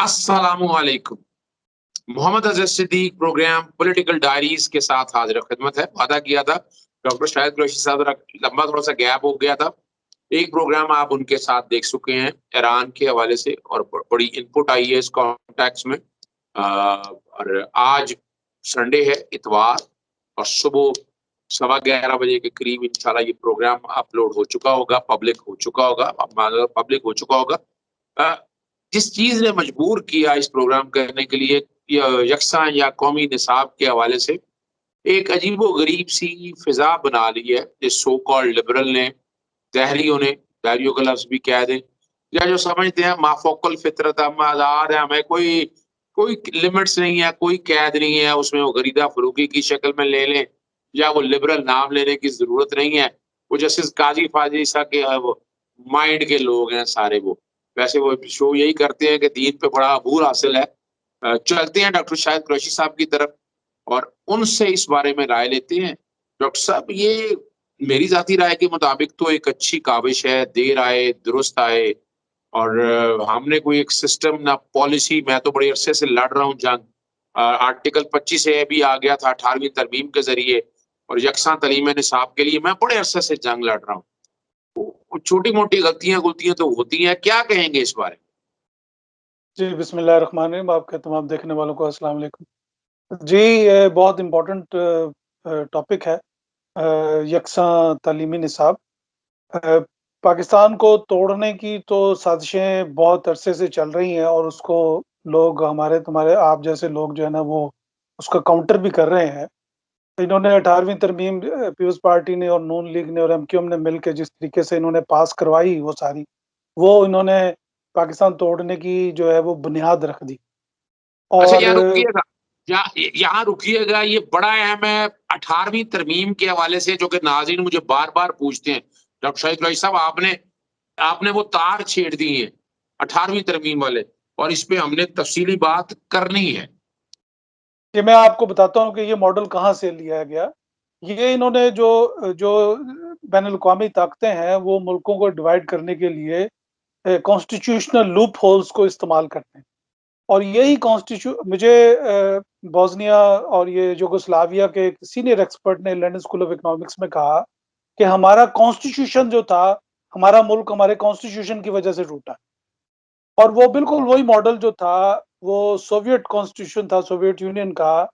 अस्सलामुअलैकुम। Mohammad Azhar Siddique programme political diaries के साथ हाजिर खिदमत है। वादा किया था डॉक्टर शाहिद कुरैशी साहब, लंबा थोड़ा सा गैप हो गया था। एक प्रोग्राम आप उनके साथ देख चुके हैं ईरान के हवाले से, और बड़ी इनपुट आई है इस कॉन्टेक्स्ट में। और आज संडे है, इतवार, और सुबह 11:15 बजे के करीब इंशाल्लाह ये प्रोग्राम अपलोड हो चुका होगा, पब्लिक हो चुका होगा, पब्लिक हो चुका होगा। जिस चीज ने मजबूर किया इस प्रोग्राम करने के लिए, यकसा या कौमी निसाब के हवाले से एक अजीबो गरीब सी फिजा बना ली है इस सो कॉल्ड लिबरल ने, जहरियों ने, जहरियों का लफ्ज भी कह दें, या जो समझते हैं माफोकल फितरत, हम आजाद है, हमें कोई कोई लिमिट्स नहीं है, कोई कैद नहीं है, उसमें वो गरीदा फरूकी की शक्ल में ले लें, या वो लिबरल नाम लेने की जरूरत नहीं है। वो जस्टिस काजी फाजी सा के वो माइंड के लोग हैं सारे। वो वैसे वो शो यही करते हैं कि दीन पे बड़ा अबूर हासिल है। चलते हैं डॉक्टर शाहिद कुरैशी साहब की तरफ और उनसे इस बारे में राय लेते हैं। डॉक्टर साहब, ये मेरी जाती राय के मुताबिक तो एक अच्छी काविश है, देर आए दुरुस्त आए। और हमने कोई एक सिस्टम ना पॉलिसी, मैं तो बड़े अरसे से लड़ रहा हूँ जंग। आर्टिकल 25 से भी आ गया था 18वीं तरमीम के जरिए, और यकसा तलीम निसाब के लिए मैं बड़े अरसे से जंग लड़ रहा हूँ। छोटी मोटी गलतियां गुलतियां तो होती हैं, क्या कहेंगे इस बारे में? जी, बिस्मिल्लाहिर्रहमानिर्रहीम। आपके तमाम देखने वालों को अस्सलाम वालेकुम। जी, ये बहुत इम्पोर्टेंट टॉपिक है। यकसा तालीमी निसाब। अ, पाकिस्तान को तोड़ने की तो साजिशें बहुत अरसे से चल रही हैं, और उसको लोग, हमारे तुम्हारे आप जैसे लोग जो है ना, वो उसका काउंटर भी कर रहे हैं। इन्होंने 18वीं तरमीम पीपल्स पार्टी ने और नून लीग ने और एमक्यूएम ने मिलके जिस तरीके से इन्होंने पास करवाई, वो इन्होंने पाकिस्तान तोड़ने की जो है वो बुनियाद रख दी। अच्छा, और यहाँ रुकिएगा, यहाँ रुकिएगा, ये बड़ा अहम है 18वीं तरमीम के हवाले से, जो कि नाज़रीन मुझे बार बार पूछते हैं। डॉक्टर शाहिद कुरैशी साहब, आपने आपने वो तार छेड़ दी है 18वीं तरमीम वाले, और इस पे हमने तफसीली बात करनी है। ये मैं आपको बताता हूँ कि ये मॉडल कहाँ से लिया गया। ये इन्होंने जो जो बैनुल-अक़वामी ताकतें हैं, वो मुल्कों को डिवाइड करने के लिए कॉन्स्टिट्यूशनल लूप होल्स को इस्तेमाल करते हैं। और यही मुझे बोस्निया और ये यूगोस्लाविया के एक सीनियर एक्सपर्ट ने लंदन स्कूल ऑफ इकोनॉमिक्स में कहा कि हमारा कॉन्स्टिट्यूशन जो था, हमारा मुल्क हमारे कॉन्स्टिट्यूशन की वजह से टूटा। और वो बिल्कुल वही मॉडल जो था, वो सोवियत कॉन्स्टिट्यूशन था, सोवियत यूनियन का,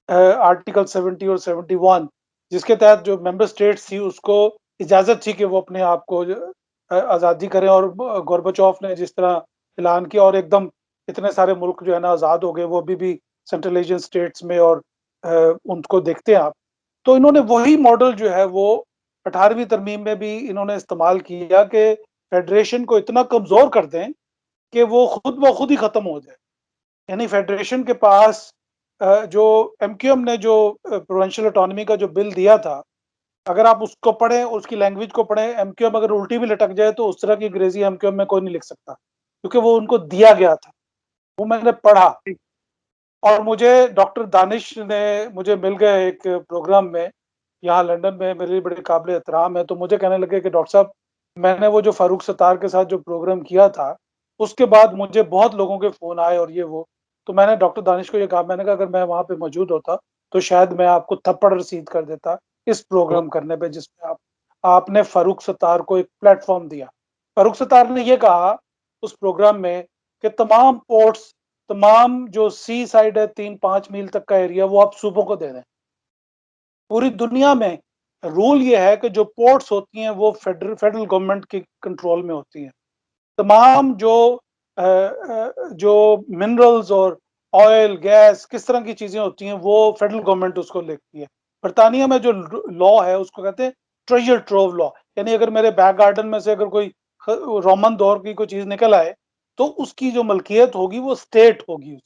आर्टिकल 70 और 71, जिसके तहत जो मेंबर स्टेट्स थी उसको इजाज़त थी कि वो अपने आप को आज़ादी करें। और गोर्बाचोव ने जिस तरह ऐलान किया, और एकदम इतने सारे मुल्क जो है ना आज़ाद हो गए, वो अभी भी सेंट्रल एशियन स्टेट्स में, और उनको देखते हैं आप। तो इन्होंने वही मॉडल जो है वो 18वीं तरमीम में भी इन्होंने इस्तेमाल किया कि फेडरेशन को इतना कमज़ोर कर दें कि वो खुद ब खुद ही खत्म हो जाए। यानी फेडरेशन के पास जो एमक्यूएम ने जो प्रोविंशियल ऑटोनॉमी का जो बिल दिया था, अगर आप उसको पढ़ें, उसकी लैंग्वेज को पढ़ें, एमक्यूएम अगर उल्टी भी लटक जाए तो उस तरह की अंग्रेजी एमक्यूएम में कोई नहीं लिख सकता, क्योंकि वो उनको दिया गया था। वो मैंने पढ़ा, और मुझे डॉक्टर दानिश ने मुझे मिल गए एक प्रोग्राम में यहाँ लंदन में, मेरे लिए बड़े काबिल एहतराम है। तो मुझे कहने लगे कि डॉक्टर साहब, मैंने वो जो फारूक सत्तार के साथ जो प्रोग्राम किया था, उसके बाद मुझे बहुत लोगों के फ़ोन आए और ये वो। तो मैंने डॉक्टर दानिश को ये कहा, मैंने कहा अगर मैं वहाँ पे मौजूद होता तो शायद मैं आपको थप्पड़ रसीद कर देता इस प्रोग्राम करने पे, जिसमें आपने फारूक सत्तार को एक प्लेटफ़ॉर्म दिया। फारूक सत्तार ने ये कहा उस प्रोग्राम में कि तमाम पोर्ट्स, तमाम जो सी साइड है 3-5 मील तक का एरिया, वो आप सूबों को दे दें। पूरी दुनिया में रूल ये है कि जो पोर्ट्स होती हैं वो फेडरल गवर्नमेंट के कंट्रोल में होती हैं। तमाम जो मिनरल्स और ऑयल, गैस, किस तरह की चीज़ें होती हैं, वो फेडरल गवर्नमेंट उसको देखती है। बर्तानिया में जो लॉ है उसको कहते हैं ट्रेजर ट्रोव लॉ। यानी अगर मेरे बैक गार्डन में से अगर कोई रोमन दौर की कोई चीज़ निकल आए, तो उसकी जो मलकियत होगी वो स्टेट होगी।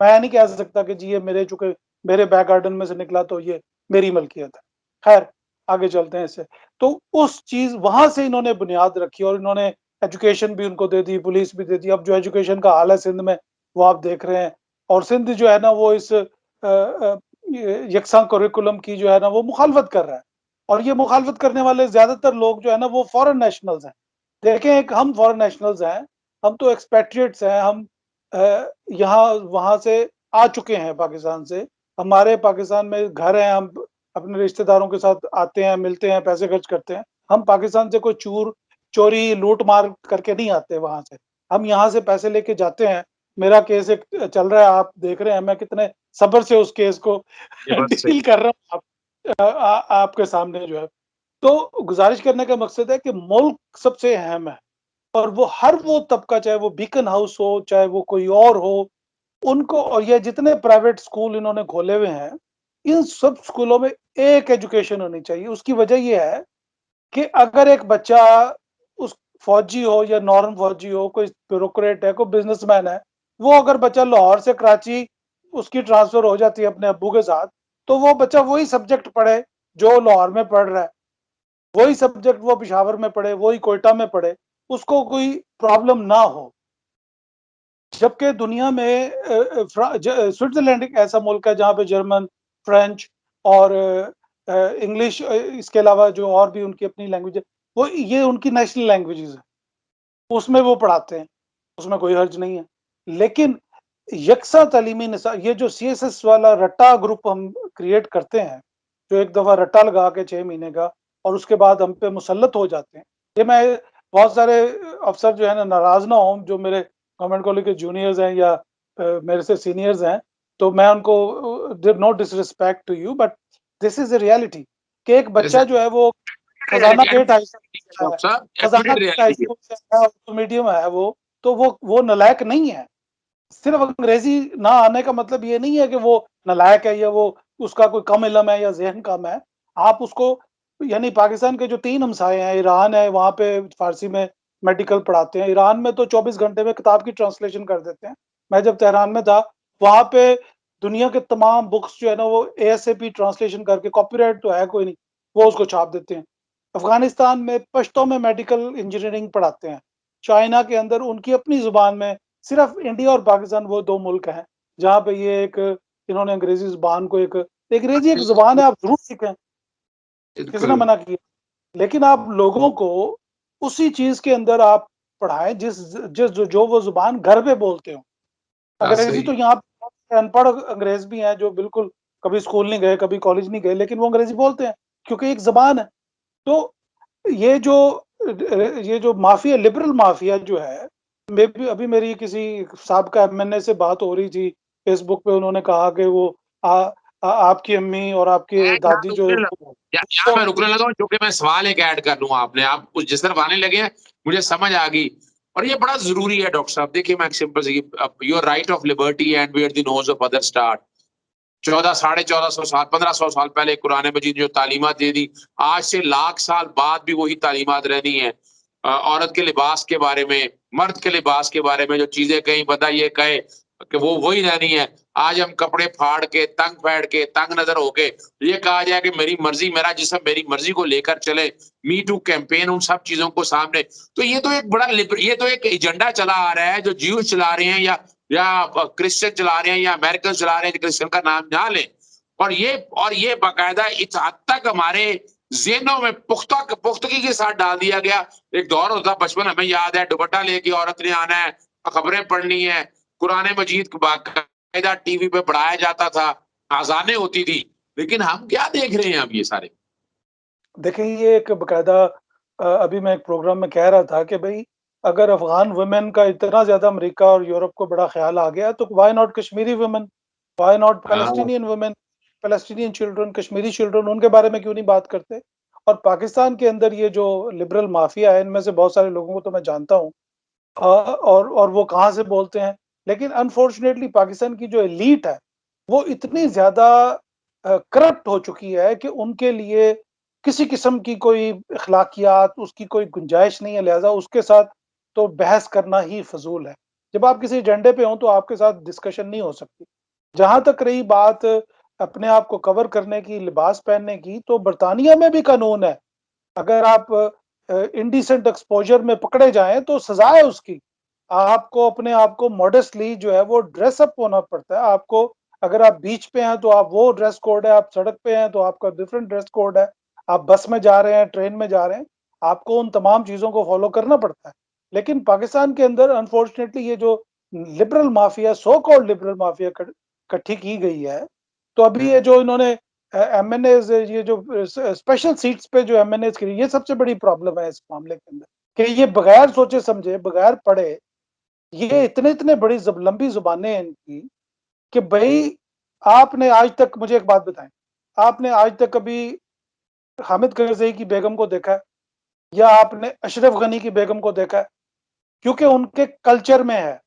मैं नहीं कह सकता कि जी ये मेरे, चूँकि मेरे बैक गार्डन में से निकला तो ये मेरी मलकियत है। खैर, आगे चलते हैं इससे। तो उस चीज़ वहाँ से इन्होंने बुनियाद रखी, और इन्होंने एजुकेशन भी उनको दे दी, पुलिस भी दे दी। अब जो एजुकेशन का हाल है सिंध में, वो आप देख रहे हैं। और सिंध जो है ना, वो इस यकसा करिकुलम की जो है ना वो मुखालफत कर रहा है। और ये मुखालफत करने वाले ज़्यादातर लोग जो है ना वो फॉरेन नेशनल्स हैं। देखें, एक हम फॉरेन नेशनल्स हैं, हम तो एक्सपेट्रिएट्स हैं, हम यहाँ वहाँ से आ चुके हैं पाकिस्तान से। हमारे पाकिस्तान में घर हैं, हम अपने रिश्तेदारों के साथ आते हैं, मिलते हैं, पैसे खर्च करते हैं। हम पाकिस्तान से कोई चोरी, लूट-मार करके नहीं आते वहाँ से। हम यहाँ से पैसे लेके जाते हैं। मेरा केस एक चल रहा है, आप देख रहे हैं मैं कितने सब्र से उस केस को ये बात सही डील कर रहा हूँ आपके सामने जो है। तो गुज़ारिश करने का मकसद है कि मुल्क सबसे अहम है और वो तबका, चाहे वो बीकन हाउस हो, चाहे वो कोई और हो, उनको, और ये जितने प्राइवेट स्कूल इन्होंने खोले हुए हैं, इन सब स्कूलों में एक एजुकेशन होनी चाहिए। उसकी वजह ये है कि अगर एक बच्चा उस फौजी हो या नॉन फौजी हो, कोई ब्यूरोक्रेट है, कोई बिज़नेसमैन है, वो अगर बच्चा लाहौर से कराची उसकी ट्रांसफ़र हो जाती है अपने अब्बू के साथ, तो वो बच्चा वही सब्जेक्ट पढ़े जो लाहौर में पढ़ रहा है, वही सब्जेक्ट वो पेशावर में पढ़े, वही कोयटा में पढ़े, उसको कोई प्रॉब्लम ना हो। जबकि दुनिया में स्विट्जरलैंड एक ऐसा मुल्क है जहाँ पे जर्मन, फ्रेंच और इंग्लिश, इसके अलावा जो और भी उनकी अपनी लैंग्वेज है, वो ये उनकी नेशनल लैंग्वेजेज़ हैं, उसमें वो पढ़ाते हैं, उसमें कोई हर्ज नहीं है। लेकिन यकसा तालीमी ये जो सीएसएस वाला रट्टा ग्रुप हम क्रिएट करते हैं, जो एक दफ़ा रट्टा लगा के 6 महीने का और उसके बाद हम पे मुसल्लत हो जाते हैं। ये मैं बहुत सारे अफ़सर जो है ना नाराज़ ना हों, जो मेरे गवर्नमेंट कॉलेज के जूनियर्स हैं या मेरे से सीनियर्स हैं, तो मैं उनको no disrespect to you, but this is the reality कि एक है। बच्चा जो है वो खजाना रियलिटी गेट हाई स्कूल से आया है, डॉक्टर साहब, खजाना एडमिटेड गेट हाई रियलिटी है। स्कूल से आया है, उर्दू मीडियम है वो, तो वो नालायक नहीं है। सिर्फ अंग्रेजी ना आने का मतलब ये नहीं है कि वो नालायक है या वो उसका कोई कम इल्म है या ज़हन कम है। आप उसको, यानी पाकिस्तान के जो 3 हमसाए हैं, ईरान है, वहाँ पे फ़ारसी में मेडिकल पढ़ाते हैं। ईरान में तो 24 घंटे में किताब की ट्रांसलेशन कर देते हैं। मैं जब तेहरान में था, वहाँ पे दुनिया के तमाम बुक्स जो है ना वो एएसएपी ट्रांसलेशन करके, कॉपीराइट तो है कोई नहीं, वो उसको छाप देते हैं। अफ़गानिस्तान में पश्तो में मेडिकल इंजीनियरिंग पढ़ाते हैं। चाइना के अंदर उनकी अपनी ज़ुबान में, सिर्फ इंडिया और पाकिस्तान वो 2 मुल्क हैं, जहाँ पे ये एक इन्होंने अंग्रेज़ी ज़ुबान को अंग्रेज़ी एक ज़ुबान है, आप ज़रूर सीखें, किसने बिल्कुल। मना किया? लेकिन आप लोगों को उसी चीज़ के अंदर आप पढ़ाएँ जिस जो वो ज़ुबान घर पे बोलते हो। बात अंग्रेज़ी सही तो है। यहाँ पे अनपढ़ अंग्रेज़ भी हैं जो बिल्कुल कभी स्कूल नहीं गए, कभी कॉलेज नहीं गए, लेकिन वो अंग्रेज़ी बोलते हैं, क्योंकि एक ज़ुबान है। तो ये जो ये जो माफिया, लिबरल माफिया जो है, मे बी अभी मेरी किसी साबका एमएनए से बात हो रही थी, फेसबुक पे उन्होंने कहा कि वो आपकी अम्मी और आपके मैं यहाँ दादी जो है रुकने लगा हूँ, यहाँ मैं रुकने लगा हूँ, क्योंकि मैं सवाल एक ऐड कर लूँ आपने, आप कुछ जिस तरफ आने लगे हैं, मुझे समझ आ गई और ये बड़ा ज़रूरी है डॉक्टर साहब। देखिए मैं एक सिंपल सी your right of liberty and where the nose of other start. 14 साढ़े 1400 साल 1500 साल पहले कुरान मजीद ने जो तालीमात दे दी, आज से लाख साल बाद भी वही तालीमात रहनी है। औरत के लिबास के बारे में, मर्द के लिबास के बारे में जो चीज़ें कहीं बंदा ये कहे कि वो वही रहनी है। आज हम कपड़े फाड़ के, तंग पैड़ के, तंग नज़र होके ये कहा जाए कि मेरी मर्ज़ी, मेरा जिस्म मेरी मर्ज़ी को लेकर चले, मी टू कैंपेन, उन सब चीज़ों को सामने, तो ये तो एक बड़ा ये तो एक एजेंडा चला आ रहा है जो ज्यूज़ चला रहे हैं या क्रिश्चियन चला रहे हैं या अमेरिकन चला रहे हैं, क्रिश्चियन का नाम ना लें। और ये बाकायदा इस हद तक हमारे ज़हनों में पुख्तगी के साथ डाल दिया गया। एक दौर होता बचपन, हमें याद है, दुपट्टा लेके औरत ने आना है, खबरें पढ़नी है, कुरान मजीद को बाकायदा टीवी पे पढ़ाया जाता था, अज़ानें होती थी। लेकिन हम क्या देख रहे हैं अब ये सारे? देखिए ये एक बकायदा, अभी मैं एक प्रोग्राम में कह रहा था कि भई अगर अफ़गान वुमेन का इतना ज़्यादा अमेरिका और यूरोप को बड़ा ख़्याल आ गया, तो why not Kashmiri women? Why not हाँ, Palestinian women? Palestinian children, Kashmiri children, उनके बारे में क्यों नहीं बात करते? और पाकिस्तान के अंदर ये जो लिबरल माफिया है, इनमें से बहुत सारे लोगों को तो मैं जानता हूँ, और वो कहाँ से बोलते हैं। लेकिन अनफॉर्चुनेटली पाकिस्तान की जो एलीट है, वो इतनी ज़्यादा करप्ट हो चुकी है कि उनके लिए किसी किस्म की कोई अखलाकियात, उसकी कोई गुंजाइश नहीं है, लिहाज़ा उसके साथ तो बहस करना ही फ़िज़ूल है। जब आप किसी एजेंडे पे हों, तो आपके साथ डिस्कशन नहीं हो सकती। जहाँ तक रही बात अपने आप को कवर करने की, लिबास पहनने की, तो बर्तानिया में भी कानून है। अगर आप इंडिसेंट एक्सपोज़र में पकड़े जाएँ तो सज़ा है उसकी। आपको अपने आप को मॉडेस्टली जो है वो ड्रेस अप होना पड़ता है। आपको, अगर आप बीच पे हैं तो आप वो ड्रेस कोड है, आप सड़क पे हैं तो आपका डिफरेंट ड्रेस कोड है, आप बस में जा रहे हैं, ट्रेन में जा रहे हैं, आपको उन तमाम चीज़ों को फ़ॉलो करना पड़ता है। लेकिन पाकिस्तान के अंदर अनफॉर्चुनेटली ये जो liberal mafia, so called liberal mafia इकट्ठी की गई है, तो अभी ये जो इन्होंने एमएनएज, ये जो स्पेशल सीट्स पे जो एमएनएज की, ये सबसे बड़ी प्रॉब्लम है इस मामले के अंदर, कि ये बगैर सोचे समझे, बगैर पढ़े, ये इतने इतने बड़ी लंबी जुबानें हैं इनकी, कि भाई आपने आज तक, मुझे एक बात बताएं, आपने आज तक कभी हामिद करज़ई की बेगम को देखा है, या आपने अशरफ गनी की बेगम को देखा है? क्योंकि उनके कल्चर में है,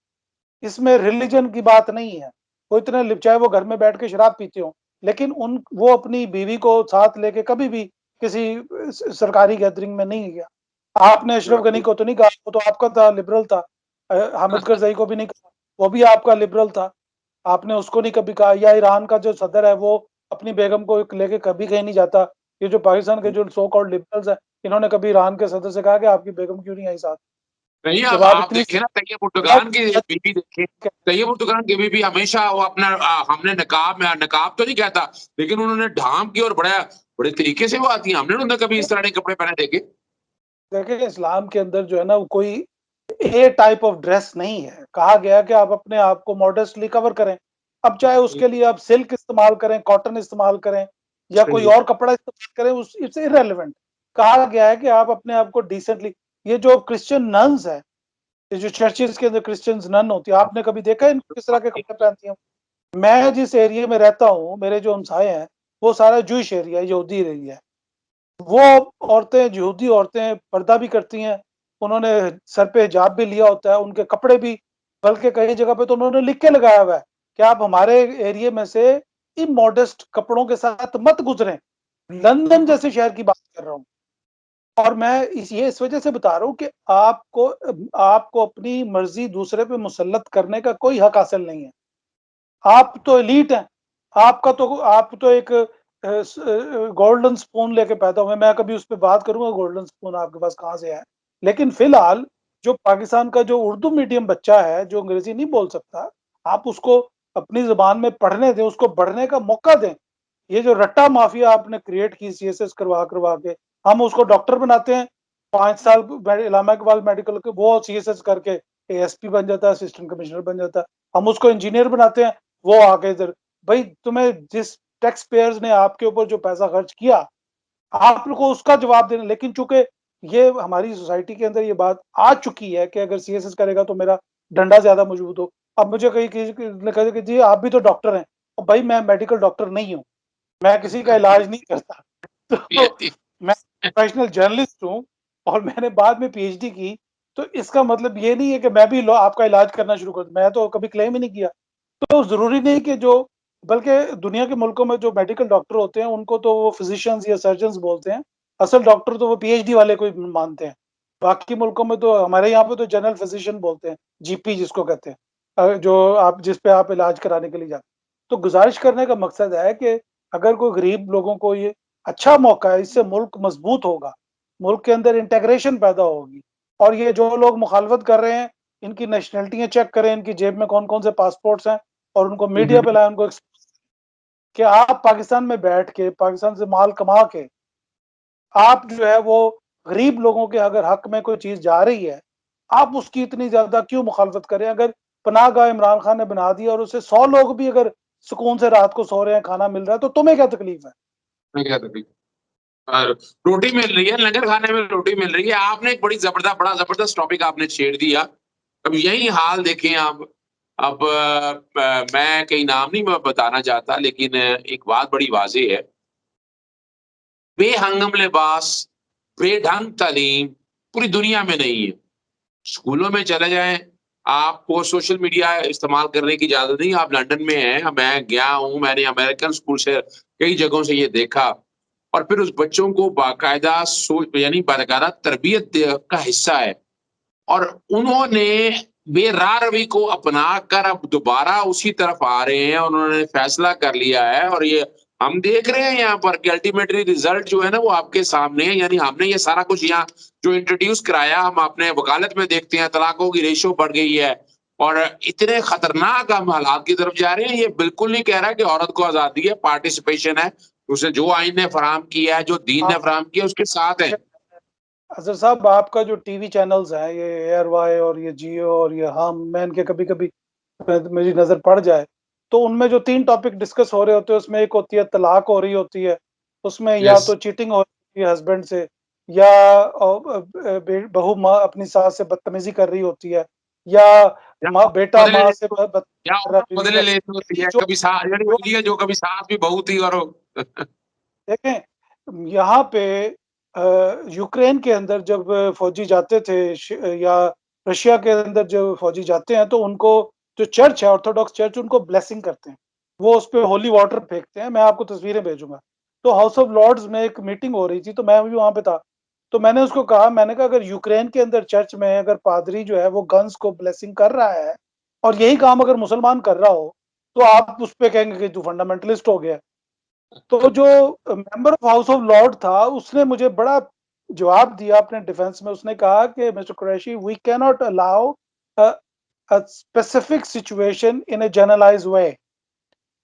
इसमें रिलीजन की बात नहीं है। वो इतने, चाहे वो घर में बैठ के शराब पीते हो, लेकिन उन वो अपनी बीवी को साथ लेके कभी भी किसी सरकारी गैदरिंग में नहीं गया। आपने अशरफ गनी को तो नहीं कहा, वो तो आपका था, लिबरल था। हामिद करज़ई को भी नहीं कहा, वो भी आपका लिबरल था। आपने उसको नहीं कभी कहा। या ईरान का जो सदर है, वो अपनी बेगम को लेके कभी कहीं नहीं जाता। ये जो पाकिस्तान के जो सो कॉल्ड लिबरल्स हैं, इन्होंने कभी ईरान के सदर से कहा कि आपकी बेगम क्यों नहीं आई साथ? नहीं, जब अब आप आप इतनी देखें ना, तैयब उर्दुगान की बीवी देखें, तैयब उर्दुगान की बीवी हमेशा वो अपना हमने नकाब तो नहीं कहता, लेकिन उन्होंने ढांप की और बड़ा बड़े तरीके से वो आती हैं। हमने उन्हें कभी इस तरह के कपड़े पहने देखे। देखिए, इस्लाम के अंदर जो है ना, वो कोई ए टाइप ऑफ ड्रेस नहीं है। कहा गया है कि आप अपने आप को मॉडेस्टली कवर करें। अब चाहे उसके लिए आप सिल्क इस्तेमाल करें, कॉटन इस्तेमाल करें, या हाँ कोई जी। और कपड़ा इस्तेमाल करें, उस इट्स इर्रेलेवेंट। कहा गया है कि आप अपने आप को डिसेंटली, ये जो क्रिश्चियन नन्स है, ये जो चर्चेस के अंदर क्रिश्चियंस नन होती है, आपने कभी देखा है इनको किस तरह के कपड़े पहनती हैं? मैं जिस एरिया में रहता हूँ, मेरे जो हमसाए हैं, वो सारा जूइश एरिया है, यहूदी एरिया है। वो औरतें, यहूदी औरतें पर्दा भी करती हैं, उन्होंने सर पे हिजाब भी लिया होता है, उनके कपड़े भी, बल्कि कई जगह पे तो उन्होंने लिख के लगाया हुआ है कि आप हमारे एरिया में से इमॉडेस्ट कपड़ों के साथ मत गुजरें। लंदन जैसे शहर की बात कर रहा हूँ। और मैं इस वजह से बता रहा हूँ कि आपको अपनी मर्जी दूसरे पे मुसल्लत करने का कोई हक हासिल नहीं है। आप तो एलीट हैं। आप तो एक गोल्डन स्पून लेके पैदा हुए। मैं कभी उस पे बात करूँगा, गोल्डन स्पून आपके पास कहाँ से है। लेकिन फिलहाल जो पाकिस्तान का जो उर्दू मीडियम बच्चा है, जो अंग्रेजी नहीं बोल सकता, आप उसको अपनी ज़ुबान में पढ़ने दें, उसको बढ़ने का मौका दें। ये जो रट्टा माफिया आपने क्रिएट की सीएसएस करवा के, हम उसको डॉक्टर बनाते हैं, 5 साल इलामा इकबाल मेडिकल के, वो सीएसएस करके एएसपी बन जाता है, असिस्टेंट कमिश्नर बन जाता है। हम उसको इंजीनियर बनाते हैं, वो आके इधर, भाई तुम्हें जिस टैक्स पेयर्स ने आपके ऊपर जो पैसा खर्च किया, आप लोग को उसका जवाब देना। लेकिन चूंकि ये हमारी सोसाइटी के अंदर ये बात आ चुकी है कि अगर सीएसएस करेगा तो मेरा डंडा ज्यादा मजबूत हो। अब मुझे कहीं किसी ने कहा कि जी आप भी तो डॉक्टर हैं, और भाई मैं मेडिकल डॉक्टर नहीं हूँ, मैं किसी का इलाज नहीं करता। तो मैं प्रोफेशनल जर्नलिस्ट हूँ, और मैंने बाद में पीएचडी की। तो इसका मतलब ये नहीं है कि मैं भी आपका इलाज करना शुरू कर दूं। मैं तो कभी क्लेम ही नहीं किया। तो ज़रूरी नहीं कि जो, बल्कि दुनिया के मुल्कों में जो मेडिकल डॉक्टर होते हैं, उनको तो वो फिजिशियंस या सर्जन्स बोलते हैं। असल डॉक्टर तो वो पीएचडी वाले को ही मानते हैं। बाकी मुल्कों में तो, हमारे यहाँ पे तो जनरल फिजिशियन बोलते हैं, जीपी जिसको कहते हैं। जो आप, जिस पे आप इलाज कराने के लिए जाते हैं। तो गुज़ारिश करने का मकसद है कि अगर कोई गरीब लोगों को ये अच्छा मौका है, इससे मुल्क मजबूत होगा, मुल्क के अंदर इंटेग्रेशन पैदा होगी। और ये जो लोग मुखालफत कर रहे हैं, इनकी नेशनैलिटियाँ चेक करें, इनकी जेब में कौन-कौन से पासपोर्ट्स हैं, और उनको मीडिया पे लाएँ, उनको कि आप पाकिस्तान में बैठ के, पाकिस्तान से माल कमा के, आप जो है वो गरीब लोगों के अगर हक में कोई चीज़ जा रही है, आप उसकी इतनी ज़्यादा क्यों मुखालफत करें? अगर पनाहगाह इमरान खान ने बना दी और उससे 100 लोग भी अगर सुकून से रात को सो रहे हैं, खाना मिल रहा है, तो तुम्हें क्या तकलीफ है? मैं क्या था और रोटी मिल रही है, लंगर खाने में रोटी मिल रही है। आपने एक बड़ा ज़बरदस्त टॉपिक आपने छेड़ दिया। अब यही हाल देखें आप, अब मैं कहीं नाम नहीं मैं बताना चाहता, लेकिन एक बात बड़ी वाज़ेह है, बेहंगम लिबास, बेढंग तालीम पूरी दुनिया में नहीं है। स्कूलों में चले जाएँ, आपको सोशल मीडिया इस्तेमाल करने की इजाज़त नहीं। आप लंदन में हैं, मैं गया हूँ, मैंने अमेरिकन स्कूल से कई जगहों से ये देखा। और फिर उस बच्चों को बाकायदा यानी बाकायदा तरबियत का हिस्सा है। और उन्होंने बेराह रवी को अपनाकर अब दोबारा उसी तरफ आ रहे हैं। उन्होंने फैसला कर लिया है, और ये हम देख रहे हैं यहाँ पर कि अल्टीमेटली रिजल्ट जो है ना वो आपके सामने है। यानी हमने ये सारा कुछ यहाँ जो इंट्रोड्यूस कराया, हम अपने वकालत में देखते हैं तलाकों की रेशो बढ़ गई है, और इतने खतरनाक हम हालात की तरफ जा रहे हैं। ये बिल्कुल नहीं कह रहा कि औरत को आज़ादी है, पार्टिसिपेशन है, उसे जो आइन ने फराहम किया है, जो दीन ने आप फराहम किया है उसके साथ है। अज़हर साहब, आपका जो टीवी चैनल्स हैं, ये एयरवाई और ये जियो और ये हम, मैं इनके कभी-कभी मेरी नज़र पड़ जाए, तो उनमें जो 3 टॉपिक डिस्कस हो रहे होते हैं, उसमें एक होती है तलाक हो रही होती है, उसमें या यस, तो चीटिंग हो रही है हस्बैंड से, या बहू माँ अपनी सास से बदतमीज़ी कर रही होती है, या या बेटा बदले माँ ले से तो बदतमीज़ी या कर रहा है बीवी बदले से। लेनी होती ये है, जो कभी सा यानी जो वही है जो कभी सास भी बहू थी और देखें, यहाँ पे यूक्रेन के अंदर जब फौजी जाते थे या रशिया के अंदर जब फौजी जाते हैं, तो उनको जो चर्च है, ऑर्थोडॉक्स चर्च, उनको ब्लेसिंग करते हैं। वो उस पे होली वाटर फेंकते हैं, मैं आपको तस्वीरें भेजूँगा। तो हाउस ऑफ लॉर्ड्स में एक मीटिंग हो रही थी, तो मैं भी वहाँ पे था। तो मैंने उसको कहा, मैंने कहा अगर यूक्रेन के अंदर चर्च में अगर पादरी जो है वो गन्स को ब्लेसिंग कर रहा है और यही काम अगर मुसलमान कर रहा हो, तो आप उस पे कहेंगे कि तू फंडामेंटलिस्ट हो गया। तो जो member of house of Lord था, उसने मुझे बड़ा जवाब दिया अपने डिफेंस में। उसने कहा कि mister Qureshi, we can not allow a, a specific situation in a generalized way,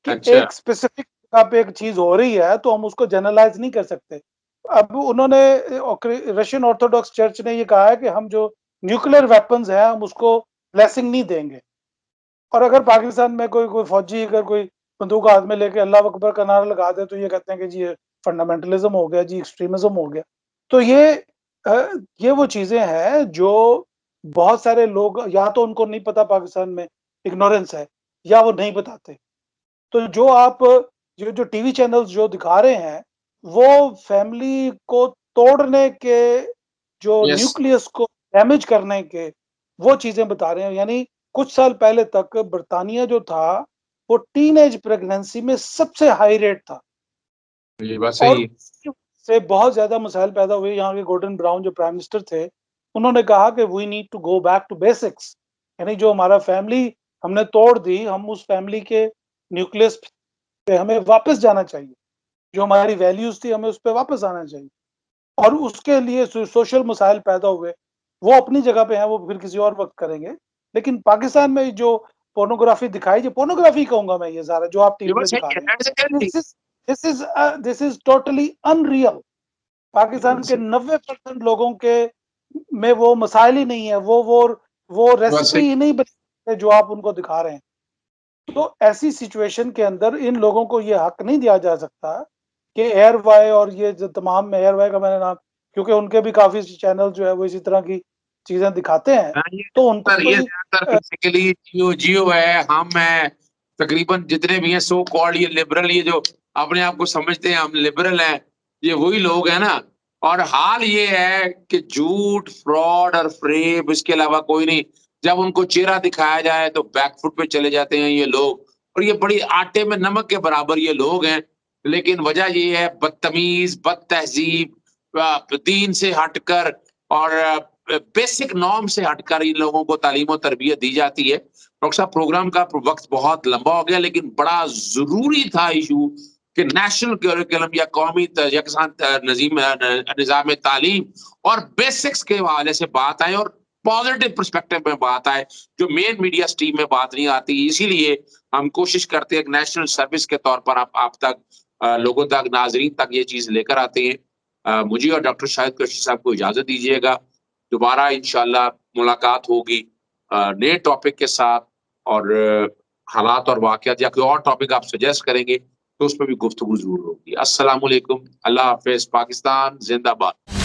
कि अच्छा, एक स्पेसिफिक जगह पे एक चीज हो रही है तो हम उसको जनरलाइज नहीं कर सकते। अब उन्होंने रशियन ऑर्थोडॉक्स चर्च ने ये कहा है कि हम जो न्यूक्लियर वेपन्स हैं हम उसको ब्लेसिंग नहीं देंगे। और अगर पाकिस्तान में कोई कोई फौजी अगर कोई बंदूक हाथ में लेके अल्लाह अकबर का नारा लगा दे, तो ये कहते हैं कि जी ये फंडामेंटलिज्म हो गया, जी एक्सट्रीमिज्म हो गया। तो ये वो चीजें हैं जो बहुत सारे लोग, या तो उनको नहीं पता, पाकिस्तान में इग्नोरेंस है, या वो नहीं बताते। तो जो आप जो टीवी चैनल्स जो दिखा रहे हैं, वो फैमिली को तोड़ने के, जो यस, न्यूक्लियस को डैमेज करने के, वो चीज़ें बता रहे हैं। यानी कुछ साल पहले तक ब्रिटानिया जो था, वो टीनेज प्रेगनेंसी में सबसे हाई रेट था, ये बात और सही है। उसकी वजह से बहुत ज़्यादा मसाइल पैदा हुए। यहाँ के गॉर्डन ब्राउन जो प्राइम मिनिस्टर थे, उन्होंने कहा कि we need to go back to basics, यानी जो हमारा फैमिली हमने तोड़ दी, हम उस फैमिली के न्यूक्लियस पे हमें वापस जाना चाहिए। जो हमारी वैल्यूज़ थी, हमें उस पे वापस आना चाहिए। और उसके लिए सोशल मसाइल पैदा हुए, वो अपनी जगह पे हैं, वो फिर किसी और वक़्त करेंगे। लेकिन पाकिस्तान में जो पोर्नोग्राफ़ी दिखाई, जो पोर्नोग्राफ़ी कहूँगा मैं, ये ज़रा जो आप ये टीवी बात में सही दिखा है, रहे हैं, that's reality. This is totally unreal. Pakistan के 90% लोगों के में वो मसाइल ही नहीं है, वो बात रेसिपी सही ही नहीं बनी जो आप उनको दिखा रहे हैं। तो ऐसी सिचुएशन के अंदर इन लोगों को ये हक नहीं दिया जा सकता कि एयरवाई और ये जो तमाम, एयरवाई का मैंने नाम, क्योंकि उनके भी काफ़ी चैनल जो है वो इसी तरह की चीज़ें दिखाते हैं, हाँ, तो उनको ये कोई ज़्यादातर बेसिकली जियो जियो है, हम है, तकरीबन जितने भी हैं सो कॉल्ड ये लिबरल, ये जो अपने आप को समझते हैं हम लिबरल हैं, ये वही लोग हैं ना। और हाल ये है कि झूठ, फ्रॉड और फ़रेब, इसके अलावा कोई नहीं। जब उनको चेहरा दिखाया जाए तो बैक फुट पे चले जाते हैं ये लोग, और ये बड़ी आटे में नमक के बराबर ये लोग हैं। लेकिन वजह ये है बदतमीज़, बदतहज़ीब, दीन से हटकर और बेसिक नॉर्म से हटकर इन लोगों को तालीम और तरबियत दी जाती है। डॉक्टर साहब, प्रोग्राम का वक़्त बहुत लंबा हो गया, लेकिन बड़ा ज़रूरी था इश्यू कि नेशनल करिकुलम या कौमी यकसान निज़ाम तालीम और बेसिक्स के हवाले से बात आए और पॉजिटिव पर्सपेक्टिव में बात आए, जो मेन मीडिया स्ट्रीम में बात नहीं आती। इसीलिए हम कोशिश करते हैं कि नेशनल सर्विस के तौर पर आप तक लोगों तक, नाज़रीन तक ये चीज़ लेकर आते हैं। मुझे और डॉक्टर शाहिद कुरैशी साहब को इजाज़त दीजिएगा। दोबारा इंशाल्लाह मुलाकात होगी नए टॉपिक के साथ, और हालात और वाक़यात या कोई और टॉपिक आप सजेस्ट करेंगे, तो उसपे भी गुफ्तगू ज़रूर होगी। अस्सलामु अलैकुम, अल्लाह हाफ़िज़, पाकिस्तान ज़िंदाबाद।